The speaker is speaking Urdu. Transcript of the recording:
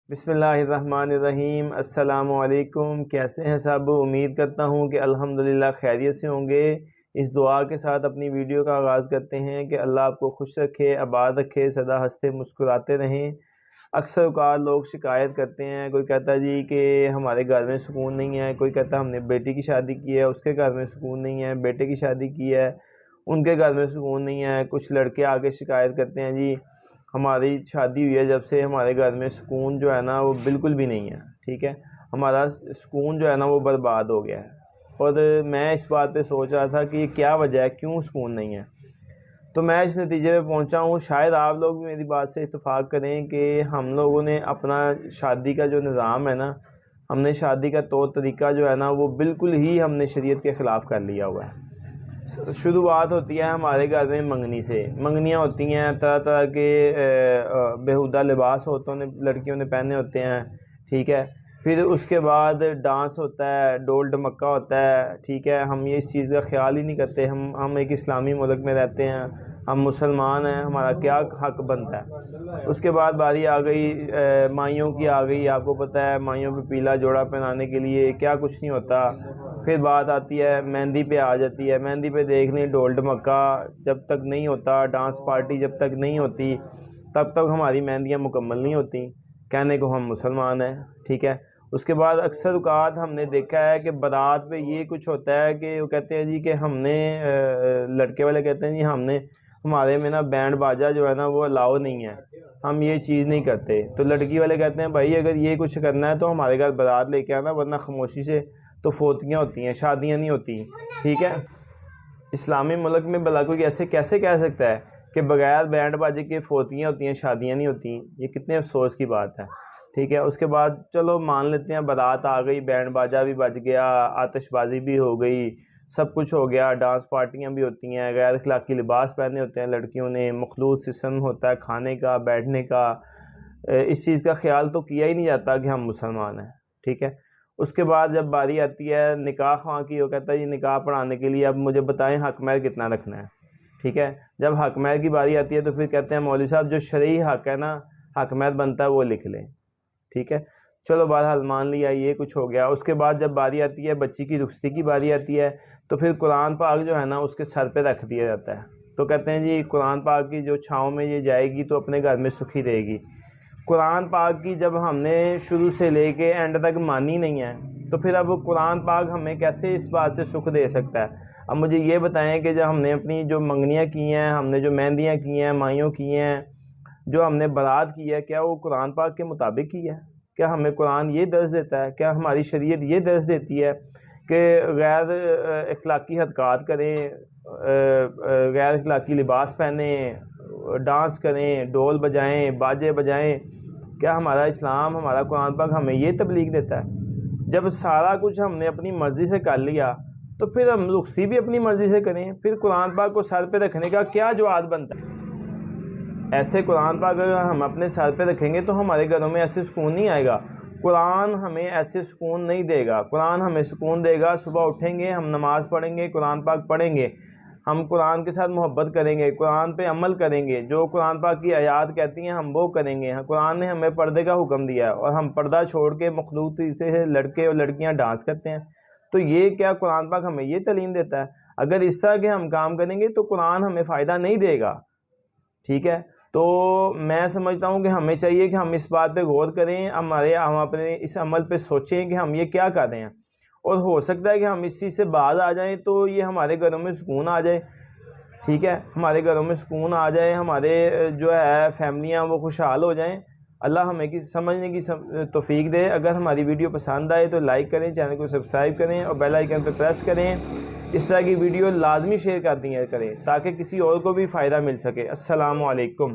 بسم اللہ الرحمن الرحیم۔ السلام علیکم، کیسے ہیں سب؟ امید کرتا ہوں کہ الحمدللہ خیریت سے ہوں گے۔ اس دعا کے ساتھ اپنی ویڈیو کا آغاز کرتے ہیں کہ اللہ آپ کو خوش رکھے، آباد رکھے، سدا ہنستے مسکراتے رہیں۔ اکثر اوقات لوگ شکایت کرتے ہیں، کوئی کہتا ہے جی کہ ہمارے گھر میں سکون نہیں ہے، کوئی کہتا ہے ہم نے بیٹی کی شادی کی ہے اس کے گھر میں سکون نہیں ہے، بیٹے کی شادی کی ہے ان کے گھر میں سکون نہیں ہے۔ کچھ لڑکے آگے شکایت کرتے ہیں جی ہماری شادی ہوئی ہے جب سے ہمارے گھر میں سکون جو ہے نا وہ بالکل بھی نہیں ہے، ٹھیک ہے، ہمارا سکون جو ہے نا وہ برباد ہو گیا ہے۔ اور میں اس بات پہ سوچ رہا تھا کہ یہ کیا وجہ ہے، کیوں سکون نہیں ہے؟ تو میں اس نتیجے پہ پہنچا ہوں، شاید آپ لوگ بھی میری بات سے اتفاق کریں کہ ہم لوگوں نے اپنا شادی کا جو نظام ہے نا، ہم نے شادی کا طور طریقہ جو ہے نا وہ بالکل ہی ہم نے شریعت کے خلاف کر لیا ہوا ہے۔ شروعات ہوتی ہے ہمارے گھر میں منگنی سے، منگنیاں ہوتی ہیں، طرح طرح کے بیہودہ لباس لڑکیوں نے پہنے ہوتے ہیں، ٹھیک ہے۔ پھر اس کے بعد ڈانس ہوتا ہے، ڈول ڈمکا ہوتا ہے، ٹھیک ہے۔ ہم یہ اس چیز کا خیال ہی نہیں کرتے، ہم ایک اسلامی ملک میں رہتے ہیں، ہم مسلمان ہیں، ہمارا کیا حق بنتا ہے۔ اس کے بعد باری آ گئی مائیوں کی، آ گئی، آپ کو پتہ ہے مائیوں پہ پیلا جوڑا پہنانے کے لیے کیا کچھ نہیں ہوتا۔ پھر بات آتی ہے مہندی پہ، آ جاتی ہے مہندی پہ، دیکھ لیں ڈول ڈمکا جب تک نہیں ہوتا، ڈانس پارٹی جب تک نہیں ہوتی تب تک ہماری مہندیاں مکمل نہیں ہوتی، کہنے کو ہم مسلمان ہیں، ٹھیک ہے۔ اس کے بعد اکثر اوقات ہم نے دیکھا ہے کہ بارات پہ یہ کچھ ہوتا ہے کہ وہ کہتے ہیں جی کہ ہم نے لڑکے والے کہتے ہیں جی ہمارے میں نا بینڈ باجا جو ہے نا وہ الاؤ نہیں ہے، ہم یہ چیز نہیں کرتے۔ تو لڑکی والے کہتے ہیں بھائی اگر یہ کچھ کرنا ہے تو ہمارے گھر بارات لے کے آنا، ورنہ خاموشی سے تو فوتیاں ہوتی ہیں، شادیاں نہیں ہوتی، ٹھیک ہے۔ اسلامی ملک میں بھلا کوئی ایسے کیسے کہہ سکتا ہے کہ بغیر بینڈ باجے کے فوتیاں ہوتی ہیں، شادیاں نہیں ہوتی؟ یہ کتنے افسوس کی بات ہے، ٹھیک ہے۔ اس کے بعد چلو مان لیتے ہیں بارات آ گئی، بینڈ باجا بھی بج گیا، آتش بازی بھی ہو گئی، سب کچھ ہو گیا، ڈانس پارٹیاں بھی ہوتی ہیں، غیر اخلاقی لباس پہنے ہوتے ہیں لڑکیوں نے، مخلوط سسٹم ہوتا ہے کھانے کا، بیٹھنے کا، اس چیز کا خیال تو کیا ہی نہیں جاتا کہ ہم مسلمان ہیں، ٹھیک ہے۔ اس کے بعد جب باری آتی ہے نکاح خواہ کی، وہ کہتا ہے یہ نکاح پڑھانے کے لیے اب مجھے بتائیں حق مہر کتنا رکھنا ہے، ٹھیک ہے۔ جب حق مہر کی باری آتی ہے تو پھر کہتے ہیں مولوی صاحب جو شرعی حق ہے نا، حق مہر بنتا ہے وہ لکھ لیں، ٹھیک ہے۔ چلو بہرحال مان لیا، یہ کچھ ہو گیا۔ اس کے بعد جب باری آتی ہے بچی کی رخصتی کی باری آتی ہے تو پھر قرآن پاک جو ہے نا اس کے سر پہ رکھ دیا جاتا ہے، تو کہتے ہیں جی قرآن پاک کی جو چھاؤں میں یہ جائے گی تو اپنے گھر میں سکھی رہے گی۔ قرآن پاک کی جب ہم نے شروع سے لے کے اینڈ تک مانی نہیں ہے تو پھر اب قرآن پاک ہمیں کیسے اس بات سے سکھ دے سکتا ہے؟ اب مجھے یہ بتائیں کہ جب ہم نے اپنی جو منگنیاں کی ہیں، ہم نے جو مہندیاں کی ہیں، مائیوں کی ہیں، جو ہم نے بارات کی ہے، کیا وہ قرآن پاک کے مطابق کی ہے؟ کیا ہمیں قرآن یہ درس دیتا ہے؟ کیا ہماری شریعت یہ درس دیتی ہے کہ غیر اخلاقی حرکات کریں، غیر اخلاقی لباس پہنیں، ڈانس کریں، ڈول بجائیں، باجے بجائیں؟ کیا ہمارا اسلام، ہمارا قرآن پاک ہمیں یہ تبلیغ دیتا ہے؟ جب سارا کچھ ہم نے اپنی مرضی سے کر لیا تو پھر ہم رخصتی بھی اپنی مرضی سے کریں، پھر قرآن پاک کو سر پہ رکھنے کا کیا جواز بنتا ہے؟ ایسے قرآن پاک اگر ہم اپنے سر پہ رکھیں گے تو ہمارے گھروں میں ایسے سکون نہیں آئے گا، قرآن ہمیں ایسے سکون نہیں دے گا۔ قرآن ہمیں سکون دے گا، صبح اٹھیں گے، ہم نماز پڑھیں گے، قرآن پاک پڑھیں گے، ہم قرآن کے ساتھ محبت کریں گے، قرآن پہ عمل کریں گے، جو قرآن پاک کی آیات کہتی ہیں ہم وہ کریں گے۔ قرآن نے ہمیں پردے کا حکم دیا ہے اور ہم پردہ چھوڑ کے مخلوط سے لڑکے اور لڑکیاں ڈانس کرتے ہیں، تو یہ کیا قرآن پاک ہمیں یہ تعلیم دیتا ہے؟ اگر اس طرح کے ہم کام کریں گے تو قرآن ہمیں فائدہ نہیں دے گا، ٹھیک ہے۔ تو میں سمجھتا ہوں کہ ہمیں چاہیے کہ ہم اس بات پہ غور کریں، ہم اپنے اس عمل پہ سوچیں کہ ہم یہ کیا کر رہے ہیں، اور ہو سکتا ہے کہ ہم اس چیز سے باز آ جائیں تو یہ ہمارے گھروں میں سکون آ جائے، ٹھیک ہے، ہمارے گھروں میں سکون آ جائے، ہمارے جو ہے فیملیاں وہ خوشحال ہو جائیں۔ اللہ ہمیں سمجھنے کی توفیق دے۔ اگر ہماری ویڈیو پسند آئے تو لائک کریں، چینل کو سبسکرائب کریں اور بیل آئیکن پہ پریس کریں۔ اس طرح کی ویڈیو لازمی شیئر کر دیا کریں تاکہ کسی اور کو بھی فائدہ مل سکے۔ السلام علیکم۔